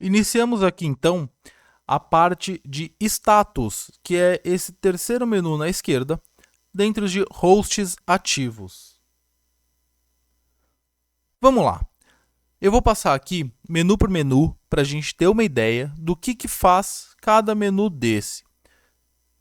Iniciamos aqui então a parte de status, que é esse terceiro menu na esquerda, dentro de hosts ativos. Vamos lá. Eu vou passar aqui menu por menu para a gente ter uma ideia do que faz cada menu desse.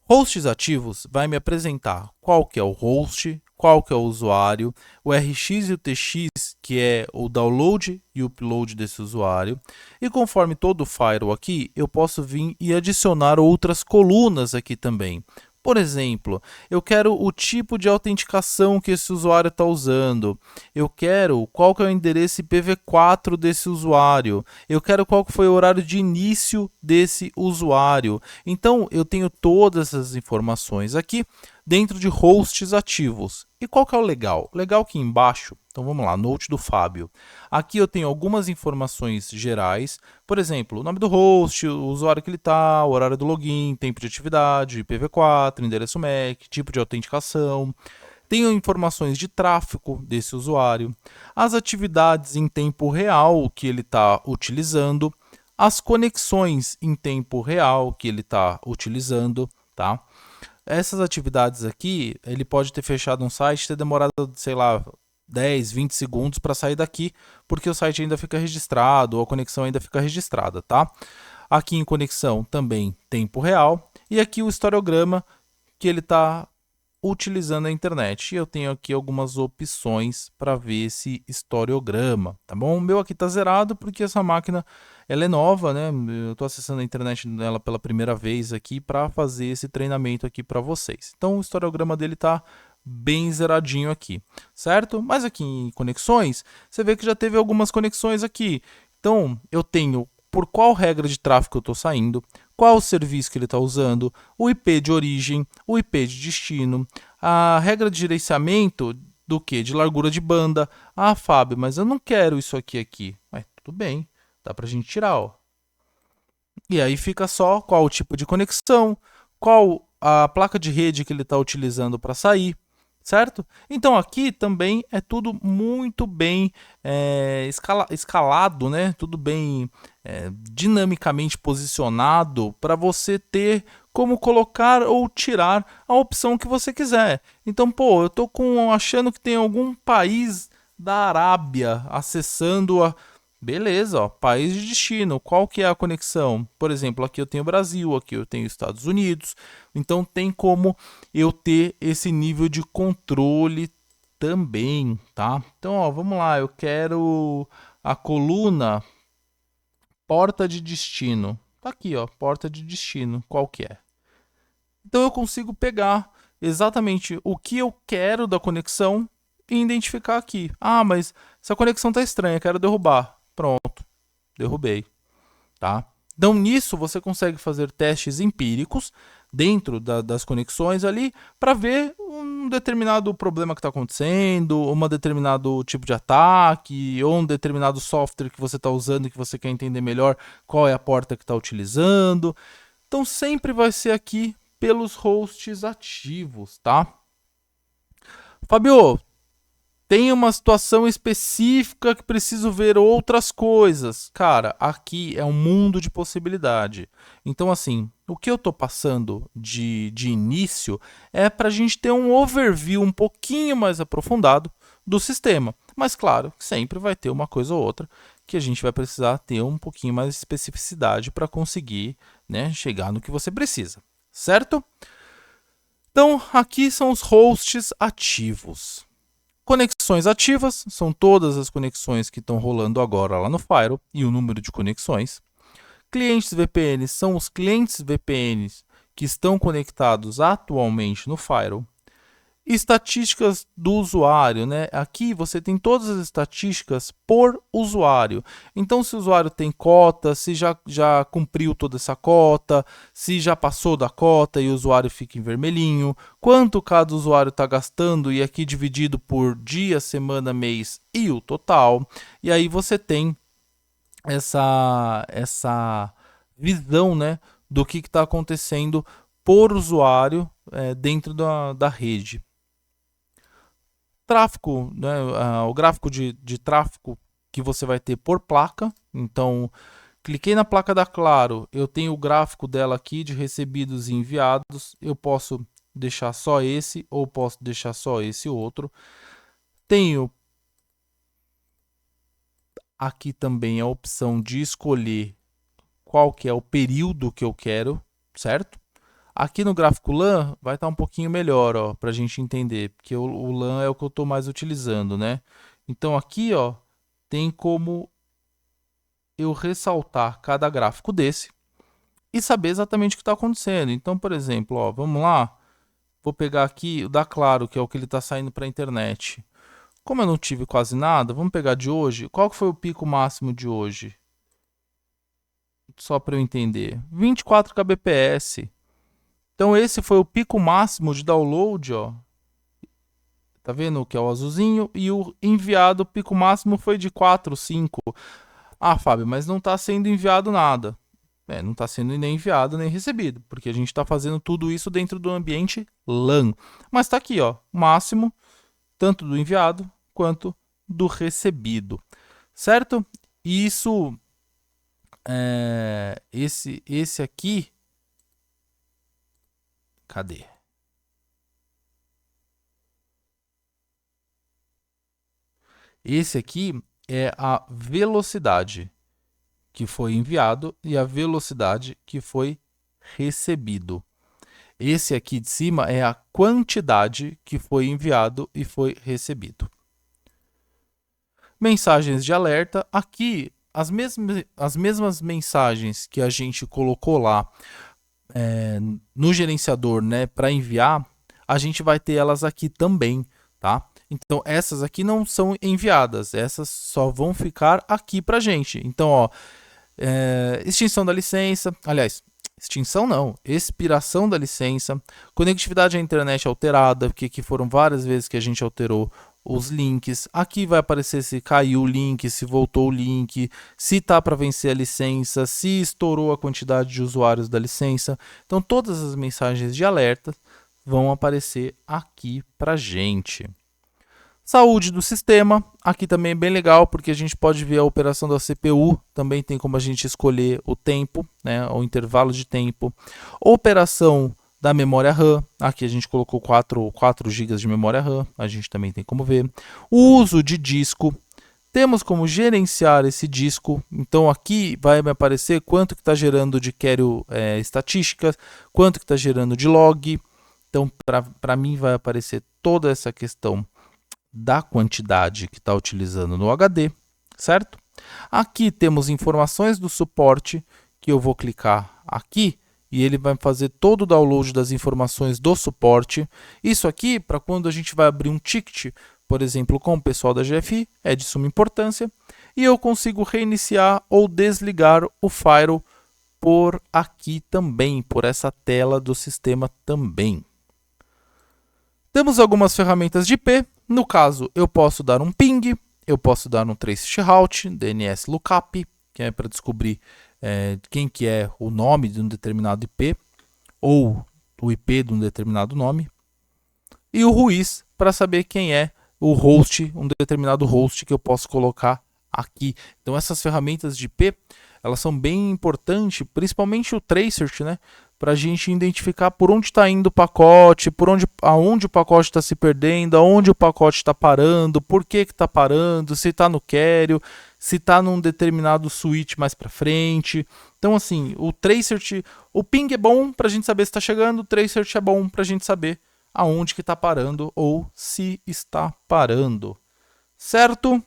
Hosts ativos vai me apresentar qual que é o host, qual que é o usuário, o RX e o TX, que é o download e upload desse usuário. E conforme todo o firewall aqui, eu posso vir e adicionar outras colunas aqui também. Por exemplo, eu quero o tipo de autenticação que esse usuário está usando. Eu quero qual que é o endereço IPv4 desse usuário. Eu quero qual que foi o horário de início desse usuário. Então, eu tenho todas essas informações aqui dentro de hosts ativos. E qual que é o legal? Legal aqui embaixo, então vamos lá, note do Fábio. Aqui eu tenho algumas informações gerais, por exemplo, o nome do host, o usuário que ele está, o horário do login, tempo de atividade, IPv4, endereço MAC, tipo de autenticação. Tenho informações de tráfego desse usuário, as atividades em tempo real que ele está utilizando, as conexões em tempo real que ele está utilizando, tá? Essas atividades aqui, ele pode ter fechado um site e ter demorado, sei lá, 10, 20 segundos para sair daqui, porque o site ainda fica registrado ou a conexão ainda fica registrada, tá? Aqui em conexão também tempo real e aqui o historiograma que ele está utilizando a internet. E eu tenho aqui algumas opções para ver esse historiograma, tá bom? O meu aqui está zerado porque essa máquina ela é nova, né? Eu estou acessando a internet dela pela primeira vez aqui para fazer esse treinamento aqui para vocês. Então o historiograma dele está bem zeradinho aqui, certo? Mas aqui em conexões, você vê que já teve algumas conexões aqui. Então eu tenho por qual regra de tráfego eu estou saindo, qual o serviço que ele está usando, o IP de origem, o IP de destino, a regra de gerenciamento do que? De largura de banda. Ah, Fábio, mas eu não quero isso aqui. Mas tudo bem, dá para a gente tirar. Ó. E aí fica só qual o tipo de conexão, qual a placa de rede que ele está utilizando para sair, certo? Então aqui também é tudo muito bem escalado, né? Tudo bem dinamicamente posicionado para você ter como colocar ou tirar a opção que você quiser. Então, pô, eu estou achando que tem algum país da Arábia acessando a. Beleza, ó, país de destino, qual que é a conexão? Por exemplo, aqui eu tenho Brasil, aqui eu tenho Estados Unidos, então tem como eu ter esse nível de controle também, tá? Então, ó, vamos lá, eu quero a coluna porta de destino. Tá aqui, ó, porta de destino, qual que é? Então eu consigo pegar exatamente o que eu quero da conexão e identificar aqui. Ah, mas essa conexão tá estranha, quero derrubar. Pronto, derrubei, tá? Então, nisso, você consegue fazer testes empíricos dentro das conexões ali para ver um determinado problema que está acontecendo, um determinado tipo de ataque, ou um determinado software que você está usando e que você quer entender melhor qual é a porta que está utilizando. Então, sempre vai ser aqui pelos hosts ativos, tá? Fabio, tem uma situação específica que preciso ver outras coisas. Cara, aqui é um mundo de possibilidade. Então, assim, o que eu estou passando de início é para a gente ter um overview um pouquinho mais aprofundado do sistema. Mas, claro, sempre vai ter uma coisa ou outra que a gente vai precisar ter um pouquinho mais de especificidade para conseguir, né, chegar no que você precisa, certo? Então, aqui são os hosts ativos. Conexões ativas são todas as conexões que estão rolando agora lá no Firewall e o número de conexões. Clientes VPN são os clientes VPNs que estão conectados atualmente no Firewall. Estatísticas do usuário, né? Aqui você tem todas as estatísticas por usuário. Então, se o usuário tem cota, se já cumpriu toda essa cota, se já passou da cota e o usuário fica em vermelhinho, quanto cada usuário está gastando e aqui dividido por dia, semana, mês e o total. E aí você tem essa visão, né, do que está acontecendo por usuário dentro da rede. Tráfego, né, o gráfico de tráfego que você vai ter por placa. Então, Cliquei na placa da Claro, eu tenho o gráfico dela aqui de recebidos e enviados. Eu posso deixar só esse ou posso deixar só esse outro. Tenho aqui também a opção de escolher qual que é o período que eu quero, certo? Aqui no gráfico LAN vai estar um pouquinho melhor, para a gente entender, porque o LAN é o que eu estou mais utilizando, né? Então aqui, tem como eu ressaltar cada gráfico desse e saber exatamente o que está acontecendo. Então, por exemplo, vamos lá, vou pegar aqui o da Claro, que é o que ele está saindo para a internet. Como eu não tive quase nada, vamos pegar de hoje. Qual que foi o pico máximo de hoje? Só para eu entender. 24 kbps. Então esse foi o pico máximo de download, Tá vendo que é o azulzinho? E o enviado, o pico máximo foi de 4, 5. Ah, Fábio, mas não está sendo enviado nada. Não está sendo nem enviado nem recebido, porque a gente está fazendo tudo isso dentro do ambiente LAN. Mas está aqui, máximo, tanto do enviado quanto do recebido, certo? E isso, esse aqui, cadê? Esse aqui é a velocidade que foi enviado e a velocidade que foi recebido. Esse aqui de cima é a quantidade que foi enviado e foi recebido. Mensagens de alerta. Aqui, as mesmas mensagens que a gente colocou lá no gerenciador, né, para enviar, a gente vai ter elas aqui também, tá? Então, essas aqui não são enviadas, essas só vão ficar aqui para a gente. Então, extinção da licença, aliás, extinção não, expiração da licença, conectividade à internet alterada, porque aqui foram várias vezes que a gente alterou os links. Aqui vai aparecer se caiu o link, se voltou o link, se está para vencer a licença, se estourou a quantidade de usuários da licença. Então, todas as mensagens de alerta vão aparecer aqui para a gente. Saúde do sistema, aqui também é bem legal, porque a gente pode ver a operação da CPU, também tem como a gente escolher o tempo, né, o intervalo de tempo. Operação da memória RAM, aqui a gente colocou 4 GB de memória RAM, a gente também tem como ver. O uso de disco, temos como gerenciar esse disco, então aqui vai me aparecer quanto que está gerando de query estatísticas, quanto que está gerando de log. Então, para mim vai aparecer toda essa questão da quantidade que está utilizando no HD, certo? Aqui temos informações do suporte, que eu vou clicar aqui e ele vai fazer todo o download das informações do suporte. Isso aqui, para quando a gente vai abrir um ticket, por exemplo, com o pessoal da GFI, é de suma importância. E eu consigo reiniciar ou desligar o firewall por aqui também, por essa tela do sistema também. Temos algumas ferramentas de IP. No caso, eu posso dar um ping, eu posso dar um trace route, DNS lookup, que é para descobrir quem que é o nome de um determinado IP, ou o IP de um determinado nome. E o Ruiz, para saber quem é o host, um determinado host que eu posso colocar aqui. Então, essas ferramentas de IP, elas são bem importantes, principalmente o tracer, né? Para a gente identificar por onde está indo o pacote, aonde o pacote está se perdendo, aonde o pacote está parando, por que está parando, se está no carry, se está num determinado switch mais para frente. Então, assim, o tracer, o ping é bom para a gente saber se está chegando, o tracer é bom para a gente saber aonde que está parando ou se está parando, certo?